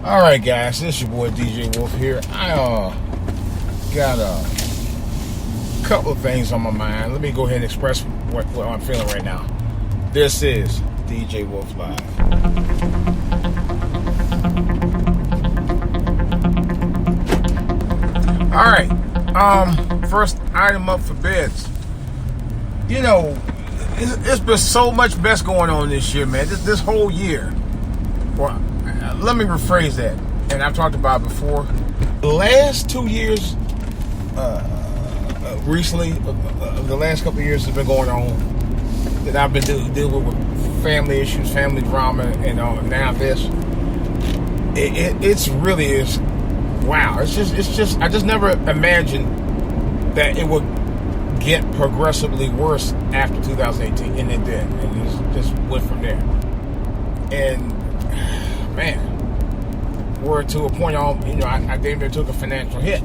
All right, guys, this is your boy DJ Wolf here. I got a couple of things on my mind. Let me go ahead and express what I'm feeling right now. This is DJ Wolf Live. All right, first item up for bids. You know, it's been so much mess going on this year, man. This whole year. Well, let me rephrase that, and I've talked about it before. The last 2 years, recently, the last couple of years has been going on that I've been dealing with family issues, family drama, and now this. It's really is. Wow, it's just. I just never imagined that it would get progressively worse after 2018, and it did, and it just went from there. And man, we're to a point I damn near took a financial hit.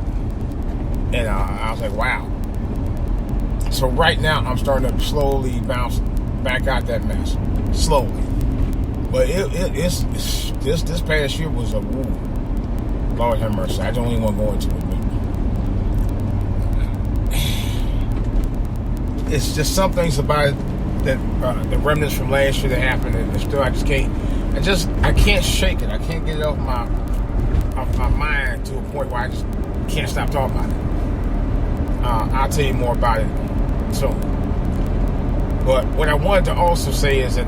And I was like, wow. So right now, I'm starting to slowly bounce back out that mess. Slowly. But it's this past year was a woo. Lord have mercy. I don't even want to go into it. But it's just some things about it that the remnants from last year that happened, and still I just can't. I can't shake it. I can't get it off my mind to a point where I just can't stop talking about it. I'll tell you more about it soon. But what I wanted to also say is that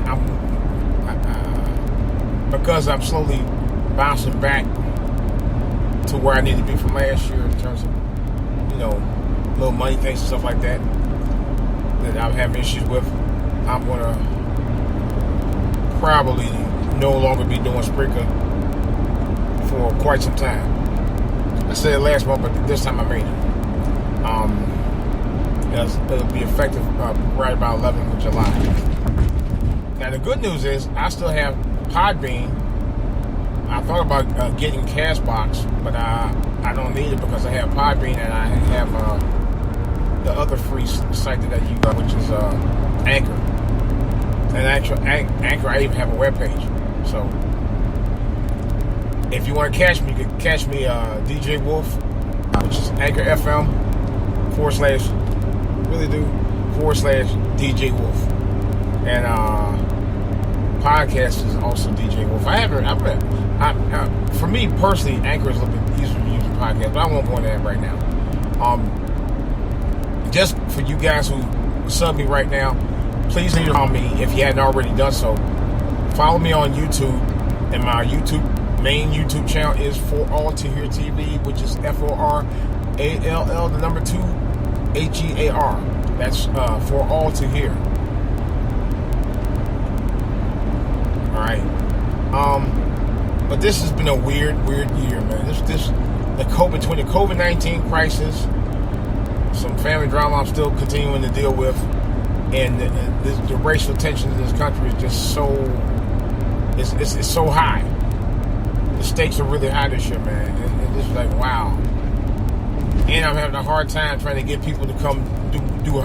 because I'm slowly bouncing back to where I need to be from last year in terms of, little money things and stuff like that I'm having issues with, I'm going to probably no longer be doing Spreaker for quite some time. I said it last month, but this time I made it. It'll be effective right about 11th of July. Now the good news is I still have Podbean. I thought about getting Castbox, but I don't need it because I have Podbean and I have the other free site that I use, which is Anchor. And Anchor, I even have a webpage. So, if you want to catch me, you can catch me DJ Wolf, which is Anchor FM / DJ Wolf. And podcast is also DJ Wolf. For me personally, Anchor is a little bit easier to use than podcast, but I won't go into that right now. Just for you guys who sub me right now, please follow me if you hadn't already done so. Follow me on YouTube, and my main YouTube channel is For All to Hear TV, which is FORALL 2 HEAR. That's For All to Hear. All right. But this has been a weird year, man. The COVID-19 crisis, some family drama I'm still continuing to deal with, and the racial tension in this country is just so. It's so high. The stakes are really high this year, man. And it's like, wow. And I'm having a hard time trying to get people to come do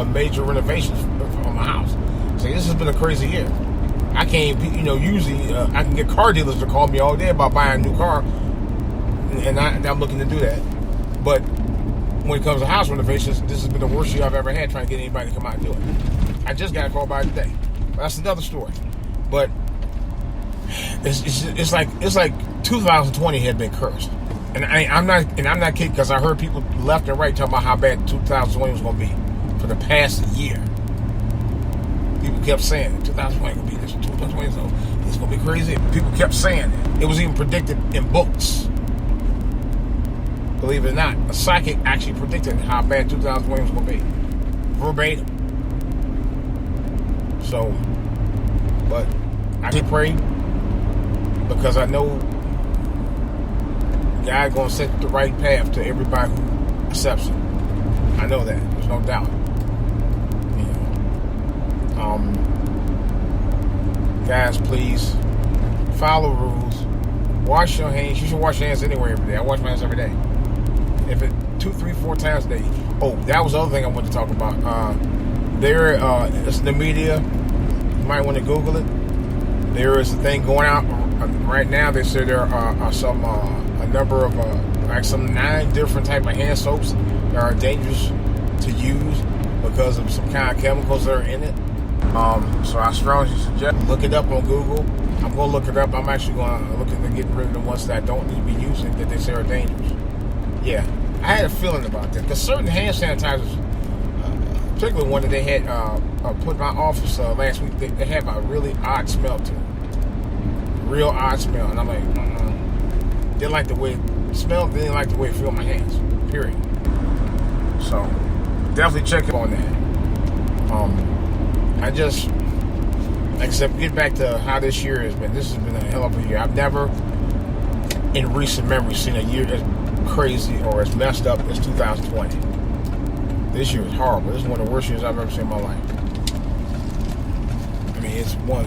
major renovations on my house. So this has been a crazy year. I can't, usually I can get car dealers to call me all day about buying a new car, and I'm looking to do that. But when it comes to house renovations, this has been the worst year I've ever had trying to get anybody to come out and do it. I just got a call by today. But that's another story. But it's like 2020 had been cursed, and I'm not kidding, because I heard people left and right talking about how bad 2020 was going to be for the past year. People kept saying 2020 going to be this, 2020 it's going to be crazy. People kept saying it. It was even predicted in books. Believe it or not, a psychic actually predicted how bad 2020 was going to be, verbatim. So, but I did pray, because I know God going to set the right path to everybody who accepts it. I know that. There's no doubt. Guys, please follow rules. Wash your hands. You should wash your hands anywhere every day. I wash my hands every day. If it 2, 3, 4 times a day. Oh, that was the other thing I wanted to talk about. It's the media. You might want to Google it. There is a thing going out right now. They say there are a number of like some 9 different type of hand soaps that are dangerous to use because of some kind of chemicals that are in it. So I strongly suggest look it up on Google. I'm going to look it up. I'm actually going to look into getting rid of the ones that I don't need to be using that they say are dangerous. Yeah, I had a feeling about that because certain hand sanitizers, particularly one that they had put in my office last week, they have a really odd smell to it. Real odd smell. And I'm like, didn't like the way it smelled, didn't like the way it felt my hands. Period. So, definitely check up on that. I just, like I said, get back to how this year has been. This has been a hell of a year. I've never, in recent memory, seen a year as crazy or as messed up as 2020. This year is horrible. This is one of the worst years I've ever seen in my life. I mean, it's one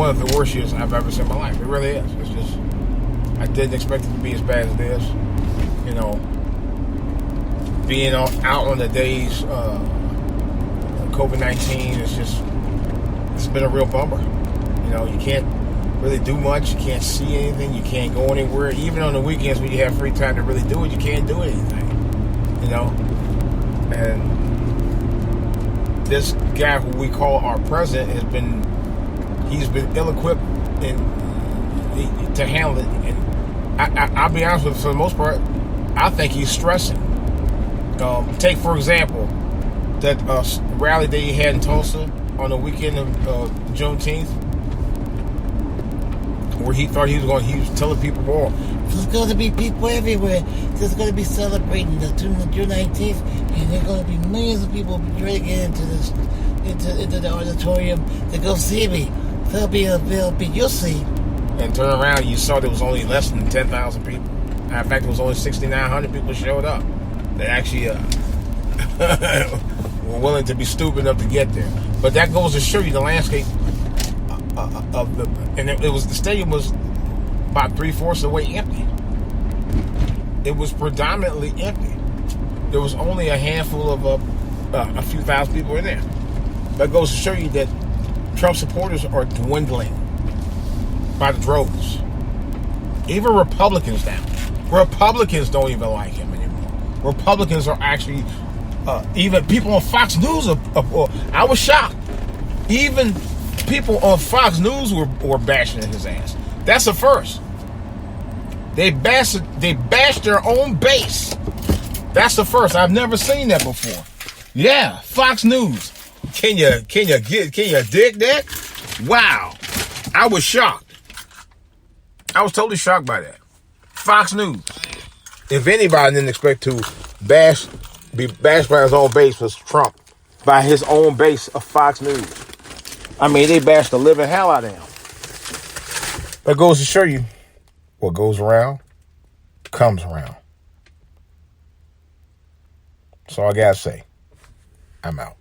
of the worst years I've ever seen in my life. It really is. It's just, I didn't expect it to be as bad as it is. You know, being out on the days COVID-19 is just, it's been a real bummer. You know, you can't really do much. You can't see anything. You can't go anywhere. Even on the weekends when you have free time to really do it, you can't do anything. You know, and this guy who we call our president he's been ill-equipped to handle it. And I'll be honest with you, for the most part, I think he's stressing. Take, for example, that rally that he had in Tulsa on the weekend of Juneteenth, where he thought he was telling people, "Oh, there's going to be people everywhere. There's going to be celebrating the June 19th, and there's going to be millions of people trying to get into the auditorium to go see me. They'll be, you'll see." And turn around, you saw there was only less than 10,000 people. In fact, there was only 6,900 people showed up that actually were willing to be stupid enough to get there. But that goes to show you the landscape of the stadium was about 3/4 of the way empty. It was predominantly empty. There was only a handful of a few thousand people in there. That goes to show you that Trump supporters are dwindling by the droves. Even Republicans now. Republicans don't even like him anymore. Republicans are actually, even people on Fox News I was shocked. Even people on Fox News were bashing his ass. That's a first. They bashed their own base. That's the first. I've never seen that before. Yeah, Fox News. Can you dig that? Wow. I was shocked. I was totally shocked by that. Fox News. If anybody didn't expect to be bashed by his own base was Trump. By his own base of Fox News. I mean, they bashed the living hell out of him. That goes to show you what goes around comes around. That's all I gotta say. I'm out.